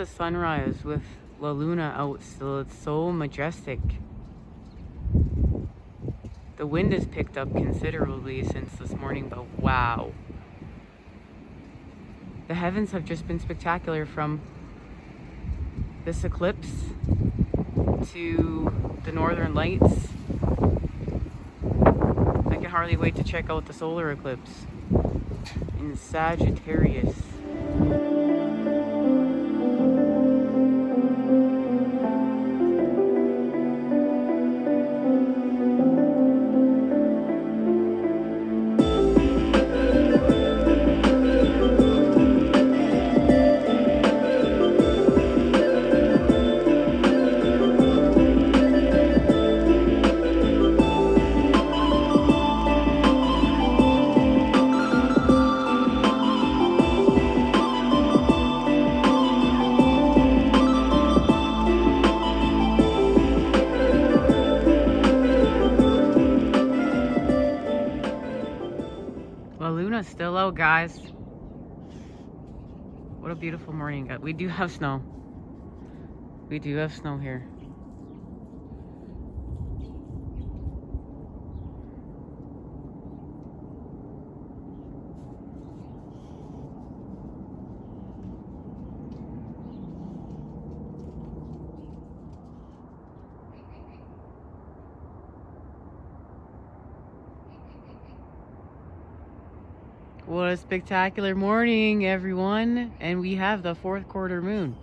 the sunrise with La Luna out still. It's so majestic. The wind has picked up considerably since this morning, but wow. The heavens have just been spectacular, from this eclipse to the northern lights. I can hardly wait to check out the solar eclipse in Sagittarius. Luna's still out, guys. What a beautiful morning. We do have snow. We do have snow here. What a spectacular morning, everyone. And we have the 4th quarter moon.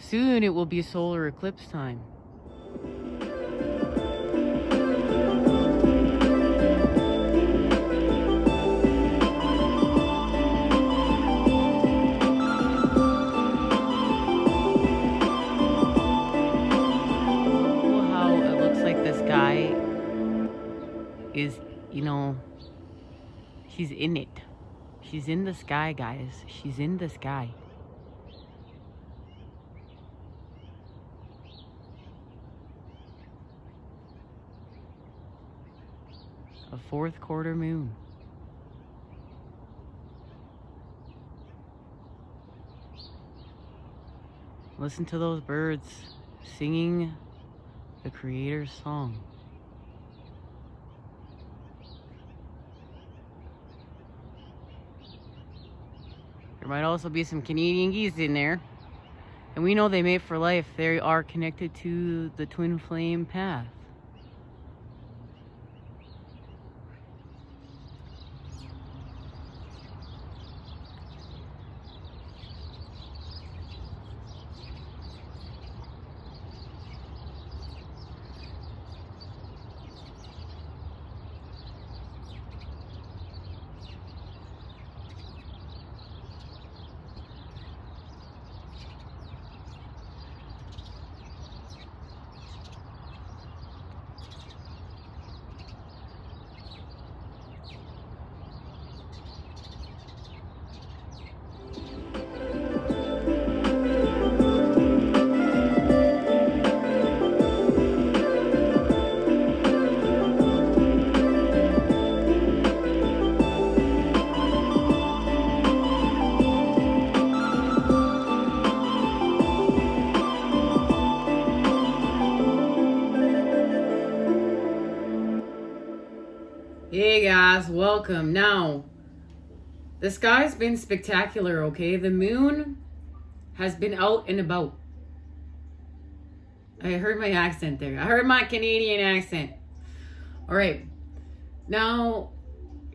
Soon it will be solar eclipse time. How it looks like the sky is, you know, she's in it. She's in the sky, guys. She's in the sky. A 4th quarter moon. Listen to those birds singing the Creator's song. There might also be some Canadian geese in there. And we know they mate for life. They are connected to the twin flame path. Hey guys, welcome. Now, the sky's been spectacular, okay? The moon has been out and about. I heard my accent there. I heard my Canadian accent. All right. Now,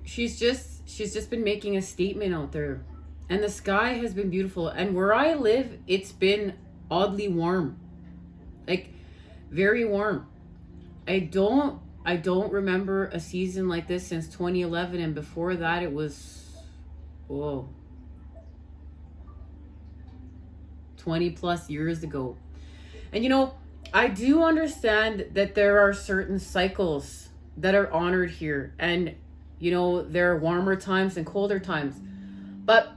she's just been making a statement out there. And the sky has been beautiful. And where I live, it's been oddly warm. Like, very warm. I don't remember a season like this since 2011, and before that it was, 20 plus years ago. And you know, I do understand that there are certain cycles that are honored here, and you know, there are warmer times and colder times. But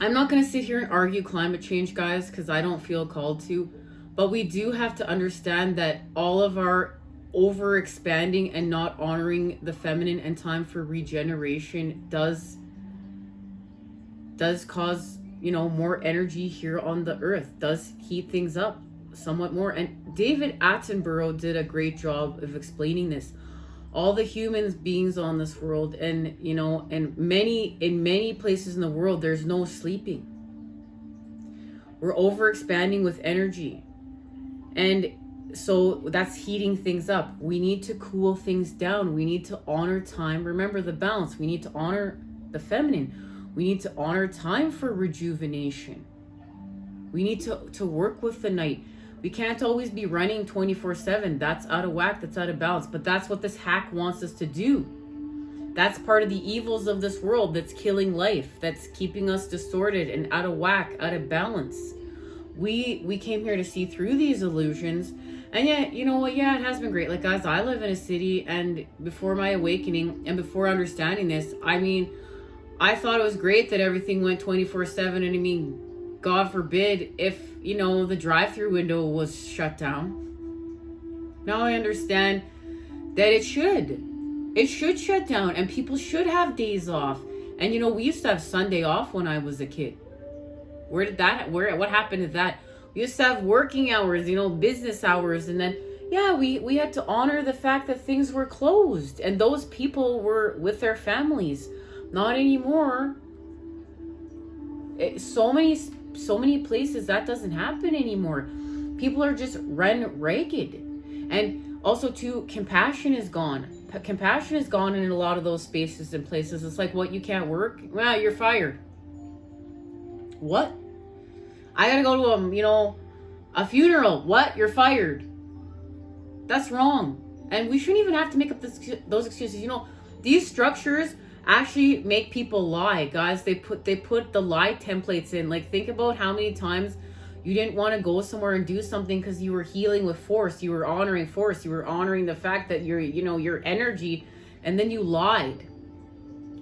I'm not going to sit here and argue climate change, guys, because I don't feel called to. But we do have to understand that all of our over expanding and not honoring the feminine and time for regeneration does cause more energy here on the earth, does heat things up somewhat more. And David Attenborough did a great job of explaining this. All the human beings on this world, and in many places in the world, there's no sleeping. We're overexpanding with energy, and so that's heating things up. We need to cool things down. We need to honor time. Remember the balance. We need to honor the feminine. We need to honor time for rejuvenation. We need to work with the night. We can't always be running 24/7. That's out of whack. That's out of balance. But that's what this hack wants us to do. That's part of the evils of this world that's killing life, that's keeping us distorted and out of whack, out of balance. We came here to see through these illusions. And yet, you know what? Yeah, it has been great. Like, guys, I live in a city, and before my awakening and before understanding this, I thought it was great that everything went 24/7. And God forbid if, the drive-through window was shut down. Now I understand that it should shut down, and people should have days off. And, we used to have Sunday off when I was a kid. What happened to that? We used to have working hours, business hours. And then, we had to honor the fact that things were closed and those people were with their families. Not anymore. So many places that doesn't happen anymore. People are just run ragged. And also too, compassion is gone. Compassion is gone in a lot of those spaces and places. It's like, what, you can't work? Well, you're fired. What? I gotta go to a funeral. What? You're fired. That's wrong. And we shouldn't even have to make up those excuses. These structures actually make people lie, guys. They put the lie templates in. Like, think about how many times you didn't want to go somewhere and do something because you were healing with force. You were honoring force. You were honoring the fact that your energy, and then you lied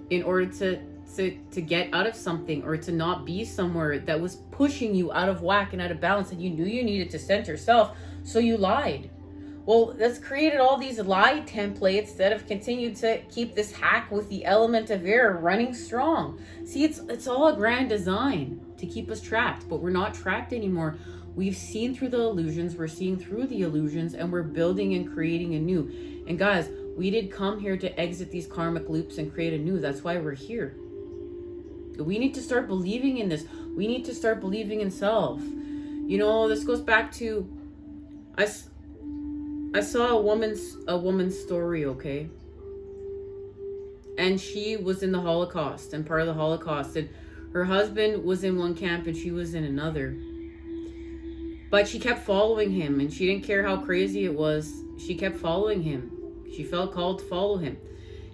in order to get out of something, or to not be somewhere that was pushing you out of whack and out of balance, and you knew you needed to center yourself, so you lied. Well, that's created all these lie templates that have continued to keep this hack with the element of air running strong. See, it's all a grand design to keep us trapped, but we're not trapped anymore. We've seen through the illusions, we're seeing through the illusions, and we're building and creating anew. And guys, we did come here to exit these karmic loops and create anew. That's why we're here. We need to start believing in this. We need to start believing in self. This goes back to, I saw a woman's story, okay? And she was in the Holocaust and part of the Holocaust, and her husband was in one camp and she was in another. But she kept following him, and she didn't care how crazy it was. She kept following him. She felt called to follow him.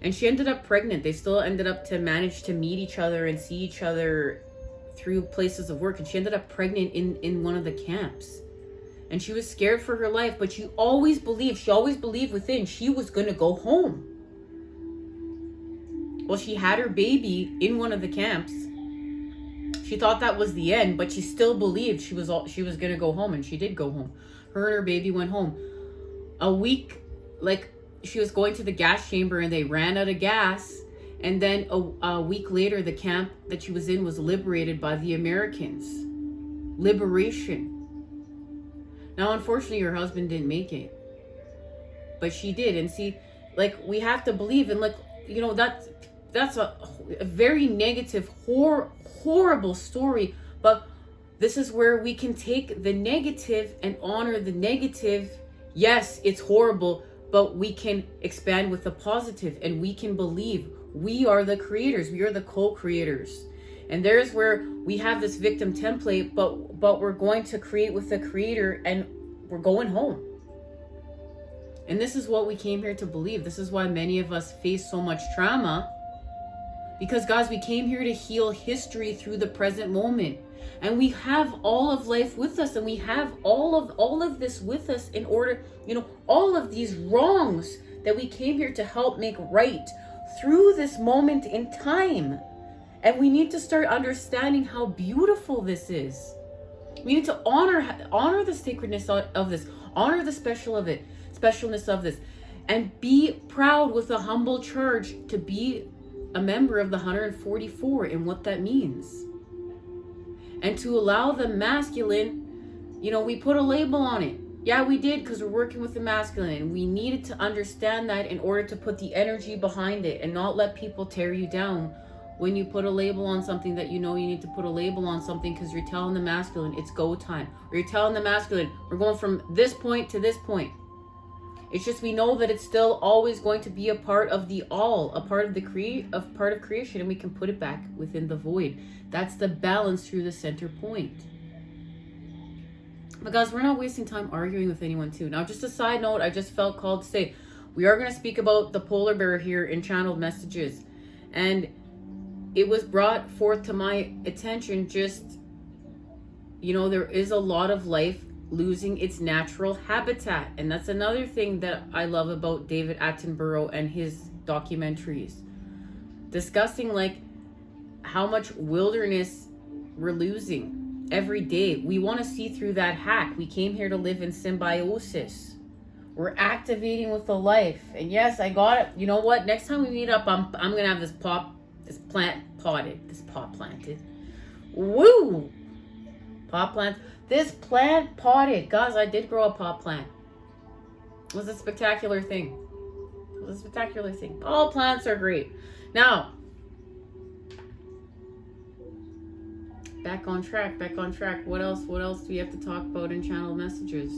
And she ended up pregnant. They still ended up to manage to meet each other and see each other through places of work. And she ended up pregnant in one of the camps. And she was scared for her life, but she always believed within she was going to go home. Well, she had her baby in one of the camps. She thought that was the end, but she still believed she was going to go home, and she did go home. Her and her baby went home. A week, she was going to the gas chamber and they ran out of gas. And then a week later, the camp that she was in was liberated by the Americans. Liberation. Now, unfortunately, her husband didn't make it, but she did. And see, we have to believe, and that's a very negative, horrible story. But this is where we can take the negative and honor the negative. Yes, it's horrible, but we can expand with the positive, and we can believe we are the creators. We are the co-creators. And there's where we have this victim template, but we're going to create with the creator, and we're going home. And this is what we came here to believe. This is why many of us face so much trauma. Because, guys, we came here to heal history through the present moment. And we have all of life with us, and we have all of this with us in order, all of these wrongs that we came here to help make right through this moment in time. And we need to start understanding how beautiful this is. We need to honor the sacredness of this, honor the specialness of this, and be proud with a humble charge to be a member of the 144 and what that means. And to allow the masculine, you know, we put a label on it. Yeah, we did, because we're working with the masculine. And we needed to understand that in order to put the energy behind it and not let people tear you down when you put a label on something that you know you need to put a label on something, because you're telling the masculine it's go time. Or you're telling the masculine we're going from this point to this point. It's just we know that it's still always going to be a part of the all, a part of the part of creation, and we can put it back within the void. That's the balance through the center point. But guys, we're not wasting time arguing with anyone too. Now, just a side note, I just felt called to say, we are going to speak about the polar bear here in channeled messages. And it was brought forth to my attention just, you know, there is a lot of life losing its natural habitat. And that's another thing that I love about David Attenborough and his documentaries. Discussing like how much wilderness we're losing every day. We want to see through that hack. We came here to live in symbiosis. We're activating with the life. And yes, I got it. You know what? Next time we meet up, I'm gonna have this plant planted. Woo! Pot plant. This plant potted. Guys, I did grow a pot plant. It was a spectacular thing. It was a spectacular thing. All plants are great. Now, back on track. What else do we have to talk about in channel messages?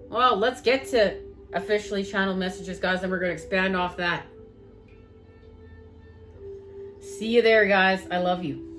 Well, let's get to officially channel messages, guys, and we're going to expand off that. See you there, guys. I love you.